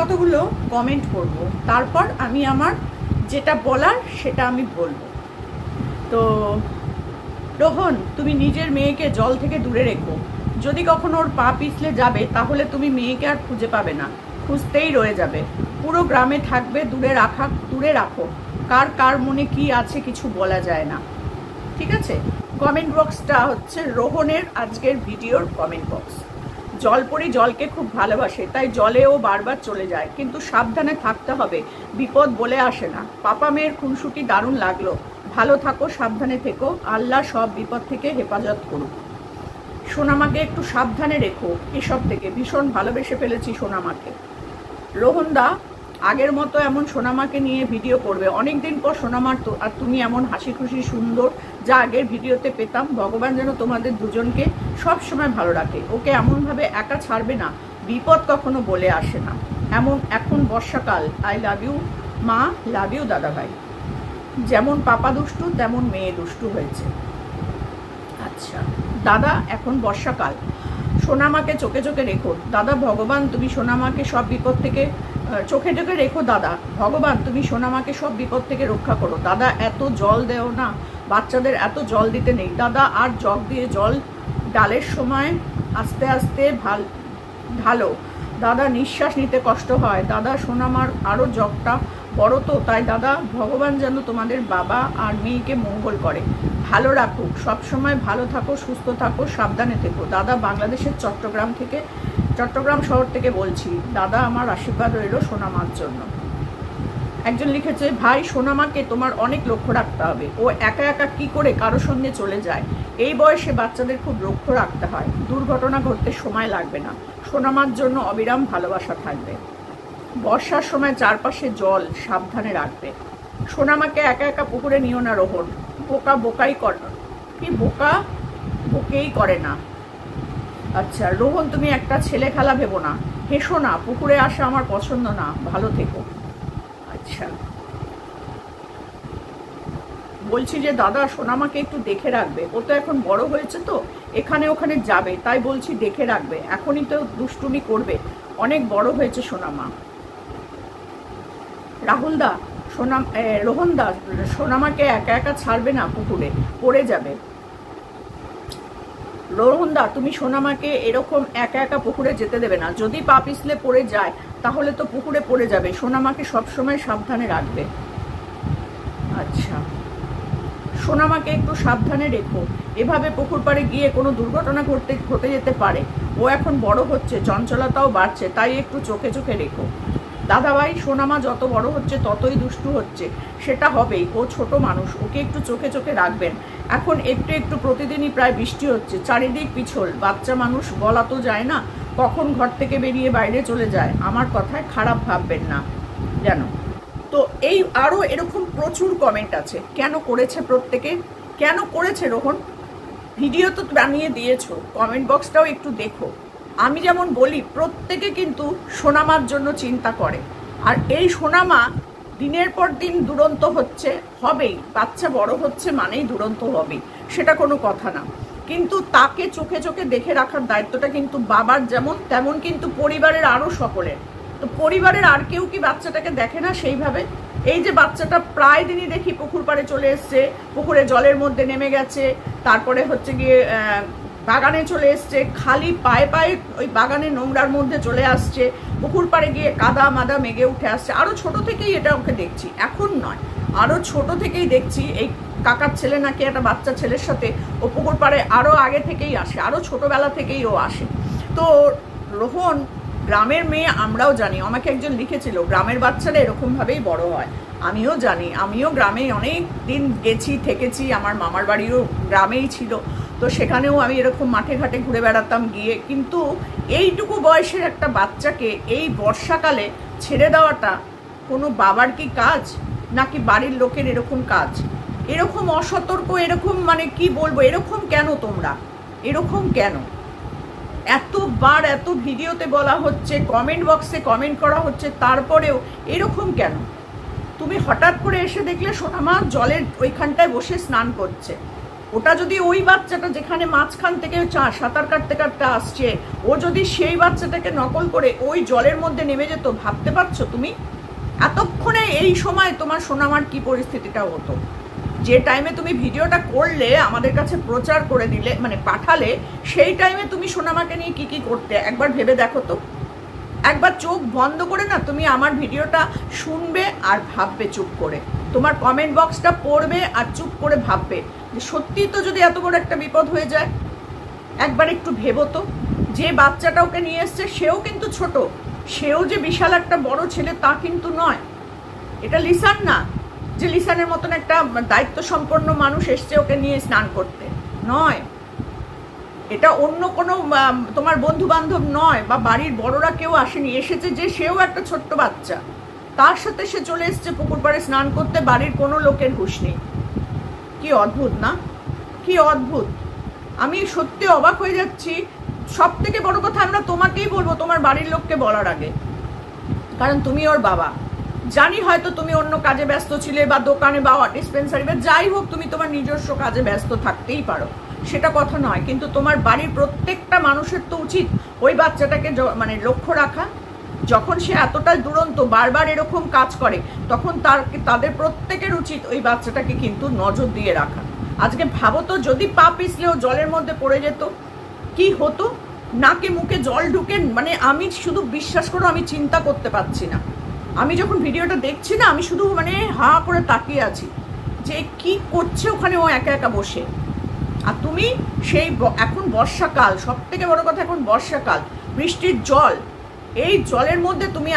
কতগুলো কমেন্ট করব, তারপর আমি আমার যেটা বলার সেটা আমি বলবো। তো রোহন, তুমি নিজের মেয়েকে জল থেকে দূরে রেখো। যদি কখনো ওর পা পিছলে যাবে তাহলে তুমি মেয়েকে আর খুঁজে পাবে না, খুঁজতেই রয়ে যাবে। পুরো গ্রামে থাকবে, দূরে রাখো। কার কার মনে কি আছে কিছু বলা যায় না, ঠিক আছে? কমেন্ট বক্সটা হচ্ছে রোহনের আজকের ভিডিওর কমেন্ট বক্স। জলপরি জলকে খুব ভালোবাসে, তাই জলেও বারবার চলে যায়, কিন্তু সাবধানে থাকতে হবে, বিপদ বলে আসে না। পাপা মেয়ের খুনসুটি দারুণ লাগলো। ভালো থাকো, সাবধানে থেকো, আল্লাহ সব বিপদ থেকে হেফাজত করুক। সোনামাকে একটু সাবধানে রেখো এসব থেকে, ভীষণ ভালোবেসে ফেলেছি সোনামাকে। রোহনদা আগের মতো এমন সোনামাকে নিয়ে ভিডিও করবে। অনেক দিন পর সোনামার তো আর তুমি এমন হাসি খুশি সুন্দর যা আগের ভিডিওতে পেতাম। ভগবান যেন তোমাদের দুজনকে সব সময় ভালো রাখে। ওকে এমনভাবে একা ছাড়বে না, বিপদ কখনো বলে আসে না। এখন বর্ষাকাল। আই লাভ ইউ মা, লাভ ইউ দাদাভাই। যেমন পাপা দুষ্টু তেমন মেয়ে দুষ্টু হয়েছে। আচ্ছা দাদা, এখন বর্ষাকাল, সোনামাকে চোখে চোখে রেখো দাদা। ভগবান তুমি সোনামাকে সব বিপদ থেকে চোখে চোখে রেখো দাদা। ভগবান তুমি সোনামাকে সব বিপদ থেকে রক্ষা করো দাদা। এত জল দেও না, বাচ্চাদের এত জল দিতে নেই দাদা। আর জগ দিয়ে জল ডালের সময় আস্তে আস্তে ঢালো দাদা, নিঃশ্বাস নিতে কষ্ট হয় দাদা। সোনামার আরও জগটা বড় তো, তাই দাদা ভগবান যেন তোমাদের বাবা আর মেয়েকে মঙ্গল করে, ভালো রাখুক, সবসময় ভালো থাকো, সুস্থ থাকো, সাবধানে থেকো দাদা। বাংলাদেশের চট্টগ্রাম শহর থেকে বলছি দাদা। আমার আশীর্বাদ রইল সোনামার জন্য। একজন লিখেছে, ভাই সোনামাকে তোমার অনেক লক্ষ্য রাখতে হবে। ও একা একা কি করে কারোর সঙ্গে চলে যায়। এই বয়সে বাচ্চাদের খুব লক্ষ্য রাখতে হয়। দুর্ঘটনা ঘটতে সময় লাগবে না। সোনামার জন্য অবিরাম ভালোবাসা থাকবে। বর্ষার সময় চারপাশে জল, সাবধানে রাখবে। সোনামাকে একা একা পুকুরে নিও না রোহন, বোকেই করে না। আচ্ছা রোহন, তুমি একটা ছেলে খেলা ভেবো না, হেসো না, পুকুরে আসা আমার পছন্দ না, ভালো থেকো। আচ্ছা বলছি যে দাদা সোনামাকে একটু দেখে রাখবে। ও তো এখন বড় হয়েছে তো, এখানে ওখানে যাবে, তাই বলছি দেখে রাখবে। এখনই তো দুষ্টুমি করবে, অনেক বড় হয়েছে সোনামা। রাহুলদা রোহনদা সোনামাকে একা একা ছাড়বে না, পুকুরে পড়ে যাবে। রোহনদা তুমি সোনামাকে এরকম একা একা পুকুরে যেতে দেবে না। যদি পা পিছলে পড়ে যায় তাহলে তো পুকুরে পড়ে যাবে। সোনামাকে সবসময় সাবধানে রাখবে। আচ্ছা সোনামাকে একটু সাবধানে রেখো, এভাবে পুকুর পাড়ে গিয়ে কোনো দুর্ঘটনা ঘটে যেতে পারে। ও এখন বড় হচ্ছে, চঞ্চলতাও বাড়ছে, তাই একটু চোখে চোখে রেখো। দাদাভাই সোনামা যত বড় হচ্ছে ততই দুষ্টু হচ্ছে, সেটা হবেই, ও ছোট মানুষ, ওকে একটু চোখে চোখে রাখবেন। এখন একটু একটু প্রতিদিনই প্রায় বৃষ্টি হচ্ছে, চারিদিক পিছল, বাচ্চা মানুষ বলা তো যায় না, কখন ঘর থেকে বেরিয়ে বাইরে চলে যায়। আমার কথায় খারাপ ভাববেন না যেন। তো এই আরও এরকম প্রচুর কমেন্ট আছে। কেন করেছে প্রত্যেকে, কেন করেছে রোহন? ভিডিও তো বানিয়ে দিয়েছো, কমেন্ট বক্সটাও একটু দেখো। আমি যেমন বলি প্রত্যেকে কিন্তু সোনামার জন্য চিন্তা করে, আর এই সোনামা দিনের পর দিন দুরন্ত হচ্ছে, হবেই, বাচ্চা বড় হচ্ছে মানেই দুরন্ত হবেই, সেটা কোনো কথা না। কিন্তু তাকে চোখে চোখে দেখে রাখার দায়িত্বটা কিন্তু বাবার যেমন তেমন কিন্তু পরিবারের আরও সকলের। তো পরিবারের আর কেউ কি বাচ্চাটাকে দেখে না সেইভাবে? এই যে বাচ্চাটা প্রায় দিনই দেখি পুকুর পাড়ে চলে এসছে, পুকুরে জলের মধ্যে নেমে গেছে, তারপরে হচ্ছে গিয়ে বাগানে চলে এসছে, খালি পায়ে পায়ে ওই বাগানে নোংরার মধ্যে চলে আসছে, পুকুর পাড়ে গিয়ে কাদা মাদা মেঘে উঠে আসছে। আরও ছোট থেকেই এটা ওকে দেখছি, এখন নয়, আরও ছোট থেকেই দেখছি। এই কাকার ছেলে নাকি একটা বাচ্চা ছেলের সাথে ও পুকুর পাড়ে আরও আগে থেকেই আসে, আরও ছোটোবেলা থেকেই ও আসে। তো রোহন গ্রামের মেয়ে, আমরাও জানি। আমাকে একজন লিখেছিল গ্রামের বাচ্চারা এরকমভাবেই বড় হয়। আমিও জানি, আমিও গ্রামে অনেক দিন গেছি, থেকেছি, আমার মামার বাড়িও গ্রামেই ছিল। তো সেখানেও আমি এরকম মাঠে ঘাটে ঘুরে বেড়াতাম গিয়ে। কিন্তু এইটুকু বয়সের একটা বাচ্চাকে এই বর্ষাকালে ছেড়ে দেওয়াটা কোনো বাবার কি কাজ, নাকি বাড়ির লোকের এরকম কাজ? এরকম অসতর্ক, এরকম মানে কি বলবো, এরকম কেন তোমরা, এরকম কেন? এতবার এত ভিডিওতে বলা হচ্ছে, কমেন্ট বক্সে কমেন্ট করা হচ্ছে, তারপরেও এরকম কেন? তুমি হঠাৎ করে এসে দেখলে সোনামা জলের ওইখানটায় বসে স্নান করছে, ওটা যদি ওই বাচ্চাটা যেখানে মাঝখান থেকে সাঁতার কাটতে কাটতে আসছে, ও যদি সেই বাচ্চাটাকে নকল করে ওই জলের মধ্যে নেমে যেত, ভাবতে পারছো তুমি এতক্ষণে এই সময় তোমার সোনামার কি পরিস্থিতিটা হতো? যে টাইমে তুমি ভিডিওটা করলে, আমাদের কাছে প্রচার করে দিলে, মানে পাঠালে, সেই টাইমে তুমি সোনামাকে নিয়ে কি কি করতে একবার ভেবে দেখো তো। একবার চোখ বন্ধ করে না তুমি আমার ভিডিওটা শুনবে আর ভাববে চুপ করে, তোমার কমেন্ট বক্সটা পড়বে আর চুপ করে ভাববে যে সত্যি তো যদি এত বড় একটা বিপদ হয়ে যায়। একবার একটু ভেবো তো, যে বাচ্চাটা ওকে নিয়ে এসছে সেও কিন্তু ছোট, সেও যে বিশাল একটা বড় ছেলে তা কিন্তু নয়। এটা লিসান না যে লিসানের মতন একটা দায়িত্ব সম্পন্ন মানুষ এসছে ওকে নিয়ে স্নান করতে, নয়। এটা অন্য কোনো তোমার বন্ধু বান্ধব নয়, বা বাড়ির বড়রা কেউ আসেনি, এসেছে যে সেও একটা ছোট্ট বাচ্চা, তার সাথে সে চলে এসছে পুকুর পাড়ে স্নান করতে, বাড়ির কোনো লোকের হুঁশ নেই। কি অদ্ভুত না, কি অদ্ভুত। আমি সত্যি অবাক হয়ে যাচ্ছি। সব থেকে বড় কথা আমরা তোমাকেই বলবো তোমার বাড়ির লোককে বলার আগে, কারণ তুমি ওর বাবা। জানি হয়তো তুমি অন্য কাজে ব্যস্ত ছিলে, বা দোকানে বা ডিসপেন্সারি বা যাই হোক, তুমি তোমার নিজস্ব কাজে ব্যস্ত থাকতেই পারো, সেটা কথা নয়, কিন্তু তোমার বাড়ির প্রত্যেকটা মানুষের তো উচিত ওই বাচ্চাটাকে মানে লক্ষ্য রাখা। যখন সে এতটা দুরন্ত বারবার এরকম কাজ করে, তখন তাদের প্রত্যেকের উচিত ওই বাচ্চাটাকে কিন্তু নজর দিয়ে রাখা। আজকে ভাবো তো, যদি পা পিছলেও জলের মধ্যে পড়ে যেত, কি হতো? নাকে মুখে জল ঢুকে, মানে আমি শুধু বিশ্বাস করো আমি চিন্তা করতে পারছি না। আমি যখন ভিডিওটা দেখছি না, আমি শুধু মানে হা করে তাকিয়ে আছি যে কি করছে ওখানে ও একা একা বসে। আর তুমি সেই এখন বর্ষাকাল, সব থেকে বড় কথা এখন বর্ষাকাল, বৃষ্টির জল, এই জলের মধ্যে তুমি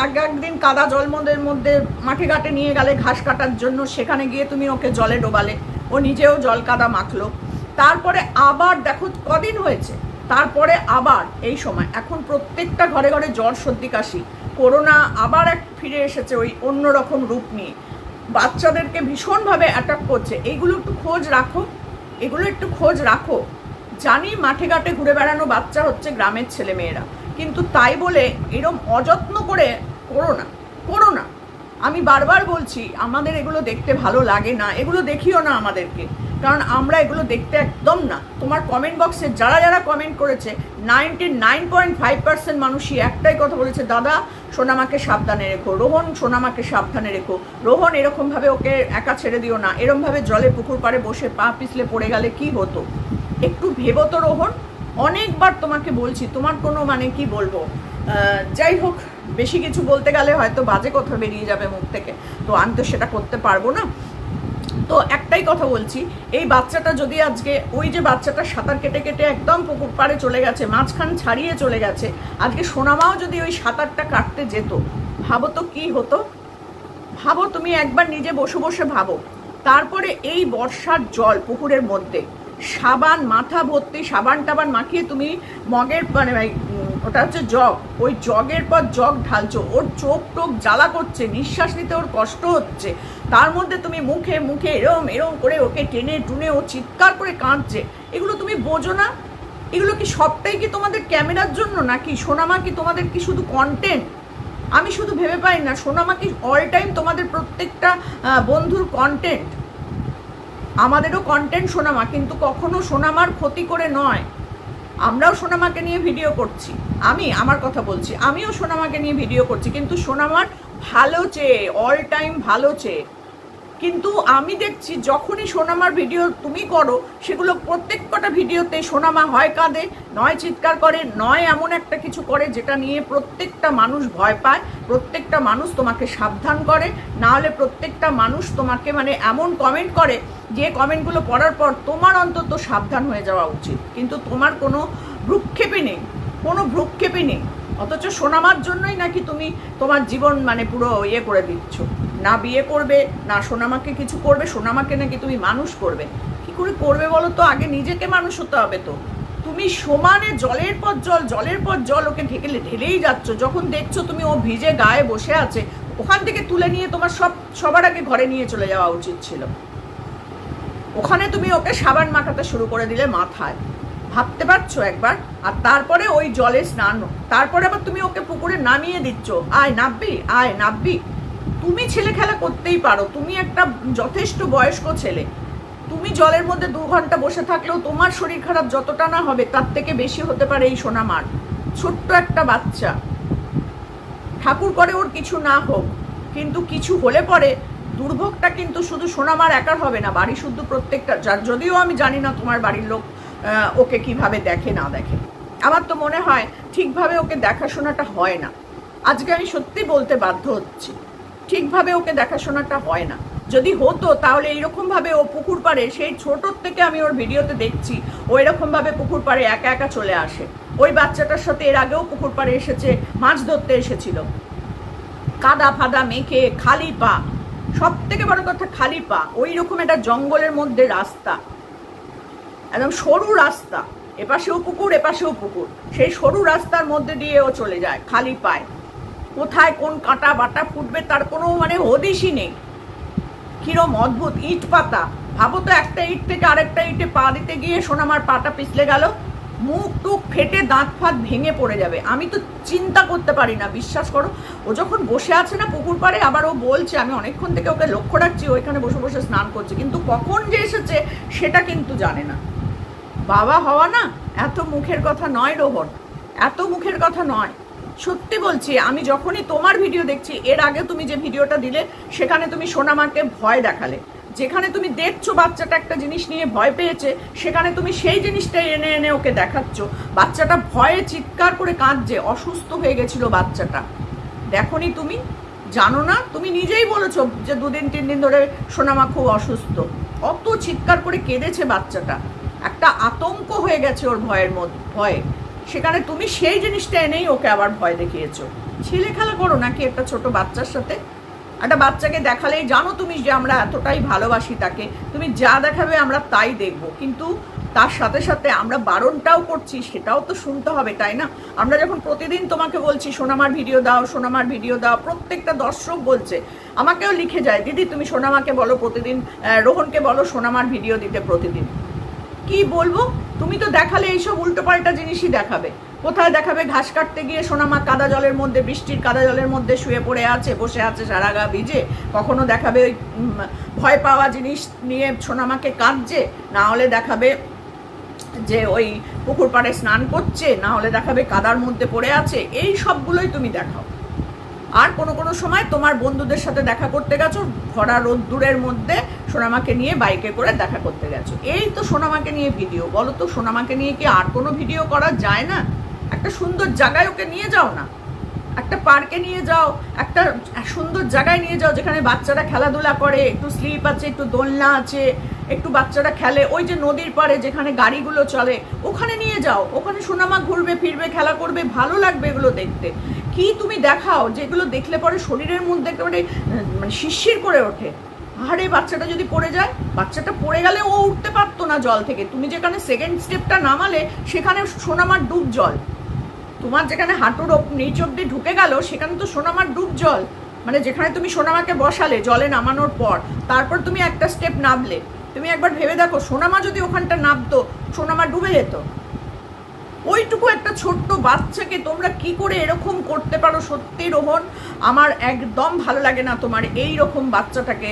আগে একদিন কাদা জল মধ্যে মাঠে ঘাটে নিয়ে গেলে ঘাস কাটার জন্য, সেখানে গিয়ে তুমি ওকে জলে ডোবালে, ও নিজেও জল কাদা মাখলো। তারপরে আবার দেখো কদিন হয়েছে, তারপরে আবার এই সময় এখন প্রত্যেকটা ঘরে ঘরে জ্বর সর্দি কাশি, করোনা আবার এক ফিরে এসেছে ওই অন্যরকম রূপ নিয়ে, বাচ্চাদেরকে ভীষণভাবে অ্যাটাক করছে। এইগুলো একটু খোঁজ রাখো, এগুলো একটু খোঁজ রাখো। জানি মাঠে ঘাটে ঘুরে বেড়ানো বাচ্চা হচ্ছে গ্রামের ছেলেমেয়েরা, কিন্তু তাই বলে এরম অযত্ন করে করো না। আমি বারবার বলছি, আমাদের এগুলো দেখতে ভালো লাগে না, এগুলো দেখিও না আমাদেরকে, কারণ আমরা এগুলো দেখতে একদম না। তোমার কমেন্ট বক্সে যারা যারা কমেন্ট করেছে 99.5% মানুষই একটাই কথা বলেছে, দাদা সোনামাকে সাবধানে রেখো, রোহন সোনামাকে সাবধানে রেখো, রোহন এরকমভাবে ওকে একা ছেড়ে দিও না, এরমভাবে জলে পুকুর পাড়ে বসে পা পিছলে পড়ে গেলে কি হতো, একটু ভেবো তো রোহন। অনেকবার তোমাকে বলছি, তোমার কোনো মানে কি বলবো, যাই হোক, বেশি কিছু বলতে গেলে হয়তো বাজে কথা বেরিয়ে যাবে মুখ থেকে, তো আমি তো সেটা করতে পারবো না। তো একটাই কথা বলছি, এই বাচ্চাটা যদি আজকে ওই যে বাচ্চাটা সাঁতার কেটে কেটে একদম পুকুর পাড়ে চলে গেছে, মাঝখান ছাড়িয়ে চলে গেছে, আজকে সোনামাও যদি ওই সাঁতারটা কাটতে যেত, ভাবো তো কি হতো। ভাবো তুমি একবার নিজে বসে বসে ভাবো। তারপরে এই বর্ষার জল পুকুরের মধ্যে, সাবান মাথা ভর্তি সাবান টাবান মাখিয়ে তুমি মগের মানে ওটা হচ্ছে জগ, ওই জগের পর জগ ঢালছো, ওর চোখ টোক জ্বালা করছে, নিঃশ্বাস নিতে ওর কষ্ট হচ্ছে, তার মধ্যে তুমি মুখে মুখে এরম করে ওকে টেনে টুনে ও চিৎকার করে কাঁদছে। এগুলো তুমি বোঝো না? এগুলো কি সবটাই কি তোমাদের ক্যামেরার জন্য, নাকি সোনামা কি তোমাদের কি শুধু কন্টেন্ট? আমি শুধু ভেবে পাই না, সোনামা কি অল টাইম তোমাদের প্রত্যেকটা বন্ধুর কন্টেন্ট? আমাদেরও কন্টেন্ট সোনামা, কিন্তু কখনো সোনামার ক্ষতি করে নয়। আমরাও সোনামাকে নিয়ে ভিডিও করছি, আমার কথা বলছি, আমিও সোনামাকে নিয়ে ভিডিও করছি, কিন্তু সোনামার ভালো চেয়ে, অল টাইম ভালো চেয়ে। কিন্তু আমি দেখছি যখনই সোনামার ভিডিও তুমি করো, সেগুলো প্রত্যেকটা ভিডিওতে সোনামা হয় কাঁদে, নয় চিৎকার করে, নয় এমন একটা কিছু করে যেটা নিয়ে প্রত্যেকটা মানুষ ভয় পায়, প্রত্যেকটা মানুষ তোমাকে সাবধান করে, না হলে প্রত্যেকটা মানুষ তোমাকে মানে এমন কমেন্ট করে যে কমেন্টগুলো পড়ার পর তোমার অন্তত সাবধান হয়ে যাওয়া উচিত, কিন্তু তোমার কোনো ভ্রুক্ষেপই নেই, কোনো ভ্রুক্ষেপই নেই। অথচ সোনামার জন্যই নাকি তুমি তোমার জীবন মানে পুরো ইয়ে করে দিচ্ছ, না বিয়ে করবে না সোনামাকে কিছু করবে, সোনামাকে নাকি তুমি মানুষ করবে। কি করে করবে বলো তো? আগে নিজেকে মানুষ হতে হবে তো। তুমি সমানে জলের পর জল ওকে ঢেলেই যাচ্ছ, যখন দেখছো তুমি ও ভিজে গায়ে বসে আছে, ওখান থেকে তুলে নিয়ে তোমার সবার আগে ঘরে নিয়ে চলে যাওয়া উচিত ছিল। ওখানে তুমি ওকে সাবান মাখাতে শুরু করে দিলে মাথায়, ভাবতে পারছো একবার? আর তারপরে ওই জলে স্নান, তারপরে আবার তুমি ওকে পুকুরে নামিয়ে দিচ্ছ, আয় নাববি। তুমি ছেলে খেলা করতেই পারো, তুমি একটা যথেষ্ট বয়স্ক ছেলে, তুমি জলের মধ্যে 2 ঘন্টা বসে থাকলেও তোমার শরীর খারাপ যতটা না হবে তার থেকে বেশি হতে পারে এই সোনামার। ছোট্ট একটা বাচ্চা, ঠাকুর করে ওর কিছু না হোক, কিন্তু কিছু হলে পরে দুর্ভোগটা কিন্তু শুধু সোনামার একার হবে না, বাড়ি শুদ্ধ প্রত্যেকটা। যদিও আমি জানি না তোমার বাড়ির লোক ওকে কিভাবে দেখে না দেখে, আমার তো মনে হয় ঠিকভাবে ওকে দেখাশোনাটা হয় না। আজকে আমি সত্যি বলতে বাধ্য হচ্ছি, ঠিকভাবে ওকে দেখাশোনাটা হয় না। যদি হতো তাহলে এইরকমভাবে ও পুকুর পাড়ে, সেই ছোটোর থেকে আমি ওর ভিডিওতে দেখছি ও এরকমভাবে পুকুর পাড়ে একা একা চলে আসে। ওই বাচ্চাটার সাথে এর আগেও পুকুর পাড়ে এসেছে, মাছ ধরতে এসেছিল, কাদা ফাদা মেখে, খালি পা, সব থেকে বড় কথা খালি পা। ওই রকম একটা জঙ্গলের মধ্যে রাস্তা, একদম সরু রাস্তা, এপাশেও পুকুর এপাশেও পুকুর, সেই সরু রাস্তার মধ্যে দিয়ে ও চলে যায় খালি পায়। কোথায় কোন কাঁটা বাটা ফুটবে তার কোনো মানে হদিশই নেই। কিরম অদ্ভুত ইট পাতা, ভাবো তো একটা ইট থেকে আরেকটা ইটে পা দিতে গিয়ে সোনামার পাটা পিছলে গেল, মুখ টুক ফেটে দাঁত ফাঁত ভেঙে পড়ে যাবে। আমি তো চিন্তা করতে পারি না, বিশ্বাস করো। ও যখন বসে আছে না পুকুর পাড়ে, আবার ও বলছে, আমি অনেকক্ষণ থেকে ওকে লক্ষ্য রাখছি ওইখানে বসে বসে স্নান করছে, কিন্তু কখন যে এসেছে সেটা কিন্তু জানে না। বাবা হওয়া না এত মুখের কথা নয় রোহন, এত মুখের কথা নয়। সত্যি বলছি, আমি যখনই তোমার ভিডিও দেখছি, এর আগে তুমি যে ভিডিওটা দিলে সেখানে তুমি সোনামাকে ভয় দেখালে, যেখানে তুমি দেখছো বাচ্চাটা একটা জিনিস নিয়ে ভয় পেয়েছে, সেখানে তুমি সেই জিনিসটা এনে এনে ওকে দেখাচ্ছ। বাচ্চাটা ভয়ে চিৎকার করে কাঁদছে, অসুস্থ হয়ে গেছিল বাচ্চাটা, দেখোনি তুমি? জানো না? তুমি নিজেই বলেছো যে 2 দিন 3 দিন ধরে সোনামা খুব অসুস্থ, অত চিৎকার করে কেঁদেছে বাচ্চাটা, একটা আতঙ্ক হয়ে গেছে ওর ভয়ে। সেখানে তুমি সেই জিনিসটা এনেই ওকে আবার ভয় দেখিয়েছো। ছেলে খেলা করো নাকি একটা ছোট বাচ্চার সাথে? একটা বাচ্চাকে দেখালেই জানো তুমি যে আমরা এতটাই ভালোবাসি তাকে, তুমি যা দেখাবে আমরা তাই দেখবো, কিন্তু তার সাথে সাথে আমরা বারণটাও করছি, সেটাও তো শুনতে হবে, তাই না? আমরা যখন প্রতিদিন তোমাকে বলছি সোনামার ভিডিও দাও, সোনামার ভিডিও দাও, প্রত্যেকটা দর্শক বলছে, আমাকেও লিখে যায়, দিদি তুমি সোনামাকে বলো প্রতিদিন, রোহনকে বলো সোনামার ভিডিও দিতে প্রতিদিন। কি বলবো, তুমি তো দেখালে এইসব উল্টোপাল্টা জিনিসই দেখাবে। কোথায় দেখাবে ঘাস কাটতে গিয়ে সোনামা কাদা জলের মধ্যে, বৃষ্টির কাদা জলের মধ্যে শুয়ে পড়ে আছে, বসে আছে সারা গা ভিজে। কখনো দেখাবে ওই ভয় পাওয়া জিনিস নিয়ে সোনামাকে কাঁদছে, না হলে দেখাবে যে ওই পুকুর পাড়ে স্নান করছে, না হলে দেখাবে কাদার মধ্যে পড়ে আছে। এই সবগুলোই তুমি দেখাও। আর কোনো সময় তোমার বন্ধুদের সাথে দেখা করতে গেছো, ভরা রোদ্দুরের মধ্যে সোনামাকে নিয়ে বাইকে করে দেখা করতে গেছো, এই তো সোনামাকে নিয়ে ভিডিও। বলো তো সোনামাকে নিয়ে কি আর কোনো ভিডিও করা যায় না? একটা সুন্দর জায়গায় ওকে নিয়ে যাও না, একটা পার্কে নিয়ে যাও, একটা সুন্দর জায়গায় নিয়ে যাও যেখানে বাচ্চারা খেলাধুলা করে, একটু স্লিপ আছে, একটু দোলনা আছে, একটু বাচ্চারা খেলে। ওই যে নদীর পাড়ে যেখানে গাড়িগুলো চলে, ওখানে নিয়ে যাও, ওখানে সোনামা ঘুরবে ফিরবে, খেলা করবে, ভালো লাগবে এগুলো দেখতে। কি তুমি দেখাও যেগুলো দেখলে পরে শরীরের মধ্যে একেবারে মানে শিরশির করে ওঠে। আরে বাচ্চাটা যদি পড়ে যায়, বাচ্চাটা পড়ে গেলে ও উঠতে পারতো না জল থেকে, তুমি যেখানে সেকেন্ড স্টেপটা নামালে সেখানে সোনামার ডুব জল, তোমার যেখানে হাঁটুর নিচ অব্দি ঢুকে গেল সেখানে তো সোনামার ডুব জল। মানে যেখানে তুমি সোনামাকে বসালে জলে নামানোর পর, তারপর তুমি একটা স্টেপ নামলে, তুমি একবার ভেবে দেখো সোনামা যদি ওখানটা নামতো, সোনামা ডুবে যেত। ওইটুকু একটা ছোট্ট বাচ্চাকে তোমরা কি করে এরকম করতে পারো? সত্যি রোহন, আমার একদম ভালো লাগে না তোমার এই রকম বাচ্চাটাকে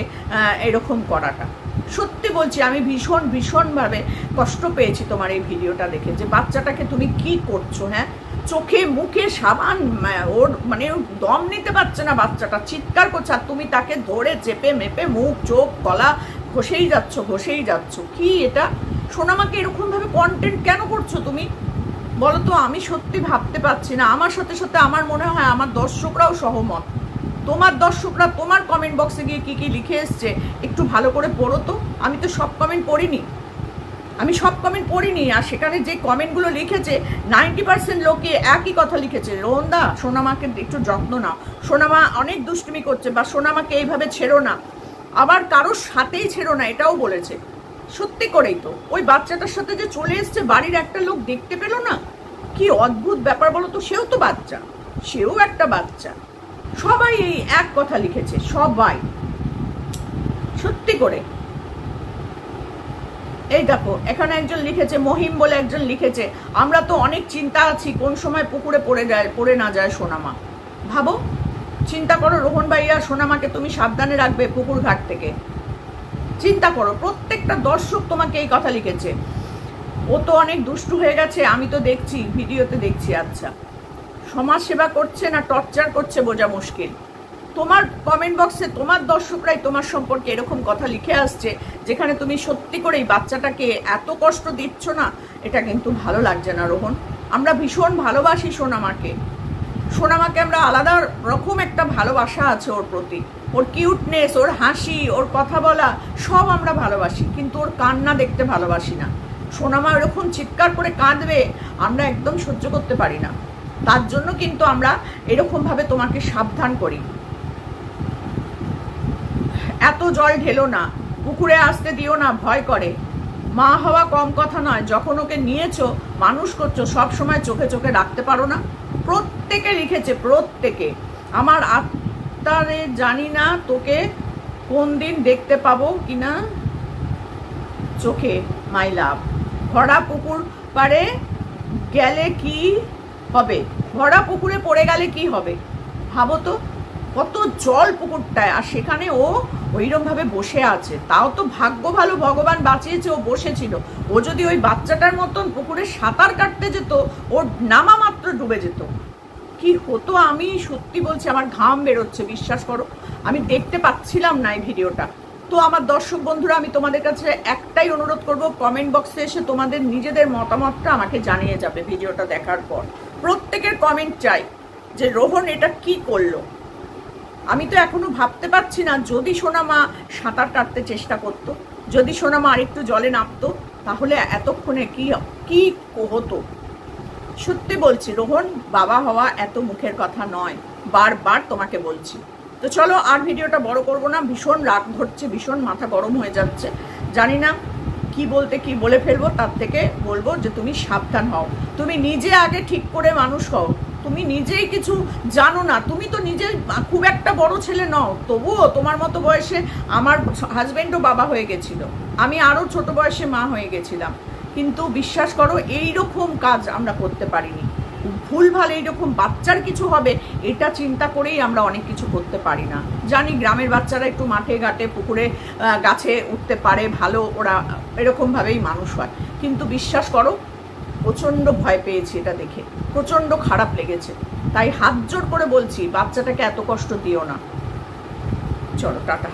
এরকম করাটা। সত্যি বলছি, আমি ভীষণভাবে কষ্ট পেয়েছি তোমার এই ভিডিওটা দেখে, যে বাচ্চাটাকে তুমি কি করছো। হ্যাঁ, চোখে মুখে সাবান, ওর মানে দম নিতে পারছে না বাচ্চাটা, চিৎকার করছে, আর তুমি তাকে ধরে চেপে মেপে মুখ চোখ গলা ঘষেই যাচ্ছ। কি এটা? সোনামাকে এরকমভাবে কন্টেন্ট কেন করছো তুমি? বলো তো, আমি সত্যি ভাবতে পারছি না। আমার সাথে সাথে আমার মনে হয় আমার দর্শকরাও সহমত। তোমার দর্শকরা তোমার কমেন্ট বক্সে গিয়ে কি লিখে এসছে একটু ভালো করে পড়ো তো। আমি তো সব কমেন্ট পড়িনি, আর সেখানে যে কমেন্টগুলো লিখেছে 90% লোকে একই কথা লিখেছে, রোহনদা সোনামাকে একটু যত্ন নাও, সোনামা অনেক দুষ্টুমি করছে, বা সোনামাকে এইভাবে ছেড়ো না, আবার কারোর সাথেই ছেড়ো না, এটাও বলেছে। সত্যি করেই তো ওই বাচ্চাটার সাথে যে চলে এসছে, বাড়ির একটা লোক দেখতে পেল না, কি অদ্ভুত ব্যাপার বলো তো। সেও তো বাচ্চা, সেও একটা বাচ্চা। সবাই এই এক কথা লিখেছে, সবাই। সত্যি করে এই দেখো, এখানে একজন লিখেছে, মহিম বলে একজন লিখেছে, আমরা তো অনেক চিন্তা আছি কোন সময় পুকুরে পড়ে না যায় সোনামা। ভাবো, চিন্তা করো রোহন ভাইয়া, সোনামাকে তুমি সাবধানে রাখবে পুকুর ঘাট থেকে। চিন্তা করো, প্রত্যেকটা দর্শক তোমাকে এই কথা লিখেছে, ও তো অনেক দুষ্টু হয়ে গেছে, আমি তো দেখছি ভিডিওতে দেখছি। আচ্ছা, সমাজ সেবা করছে না টর্চার করছে বোঝা মুশকিল। তোমার কমেন্ট বক্সে তোমার দর্শকরাই তোমার সম্পর্কে এরকম কথা লিখে আসছে, যেখানে তুমি সত্যি করেই বাচ্চাটাকে এত কষ্ট দিচ্ছ না, এটা কিন্তু ভালো লাগছে না রোহন। আমরা ভীষণ ভালোবাসি সোনামাকে, সোনামাকে আমরা আলাদা রকম একটা ভালোবাসা আছে ওর প্রতি, ওর কিউটনেস, ওর হাসি, ওর কথা বলা সব আমরা ভালোবাসি, কিন্তু ওর কান্না দেখতে ভালোবাসি না। সোনামা এরকম চিৎকার করে কাঁদবে আমরা একদম সহ্য করতে পারি না, তার জন্য কিন্তু আমরা এরকমভাবে তোমাকে সাবধান করি। এত জল ঢেলো না, পুকুরে আসতে দিও না, ভয় করে। মা হওয়া কম কথা নয়, যখন ওকে নিয়েছো মানুষ করছো, সব সময় চোখে চোখে রাখতে পারো না। প্রত্যেকে লিখেছে, প্রত্যেকে। আমার আত্মারে জানি না তোকে কোন দিন দেখতে পাবো কিনা চোখে, মাই লাভ। ভরা পুকুর পাড়ে গেলে কি হবে, ভরা পুকুরে পড়ে গেলে কি হবে, ভাবো তো কত জল পুকুরটায়, আর সেখানে ও ওইরকম ভাবে বসে আছে। তাও তো ভাগ্য ভালো, ভগবান বাঁচিয়েছে, ও বসেছিল। ও যদি ওই বাচ্চাটার মতন পুকুরে সাঁতার কাটতে যেত, ওর নামা মাত্র ডুবে যেত, কি হতো আমি সত্যি বলছি, আমার ঘাম বেরোচ্ছে, বিশ্বাস করো। আমি দেখতে পাচ্ছিলাম না এই ভিডিওটা। তো আমার দর্শক বন্ধুরা, আমি তোমাদের কাছে একটাই অনুরোধ করব, কমেন্ট বক্সে এসে তোমাদের নিজেদের মতামতটা আমাকে জানিয়ে যাবে ভিডিওটা দেখার পর। প্রত্যেকের কমেন্ট চাই যে রোহন এটা কি করলো। আমি তো এখনো ভাবতে পারছি না, যদি সোনামা সাঁতার কাটতে চেষ্টা করতো, যদি সোনামা আরেকটু জলে নামতো, তাহলে এতক্ষণে কি হতো। সত্যি বলছি রোহন, বাবা হওয়া এত মুখের কথা নয়, বারবার তোমাকে বলছি। তো চলো আর ভিডিওটা বড় করব না, ভীষণ রাগ ধরছে, ভীষণ মাথা গরম হয়ে যাচ্ছে, জানি না কি বলতে কি বলে ফেলবো। তার থেকে বলবো যে তুমি সাবধান হও, তুমি নিজে আগে ঠিক করে মানুষ হও। তুমি নিজেই কিছু জানো না, তুমি তো নিজে খুব একটা বড় ছেলে নও, তবুও তোমার মতো বয়সে আমার হাজবেন্ডও বাবা হয়ে গেছিল, আমি আরও ছোট বয়সে মা হয়ে গেছিলাম, কিন্তু বিশ্বাস করো এইরকম কাজ আমরা করতে পারিনি। ভুলভাল এইরকম বাচ্চার কিছু হবে এটা চিন্তা করেই আমরা অনেক কিছু করতে পারি না। জানি গ্রামের বাচ্চারা একটু মাঠে ঘাটে পুকুরে গাছে উঠতে পারে, ভালো, ওরা এরকমভাবেই মানুষ হয়, কিন্তু বিশ্বাস করো প্রচণ্ড ভয় পেয়েছি এটা দেখে, প্রচণ্ড খারাপ লেগেছে। তাই হাত জোর করে বলছি, বাচ্চাটাকে এত কষ্ট দিও না। চলো টাটা।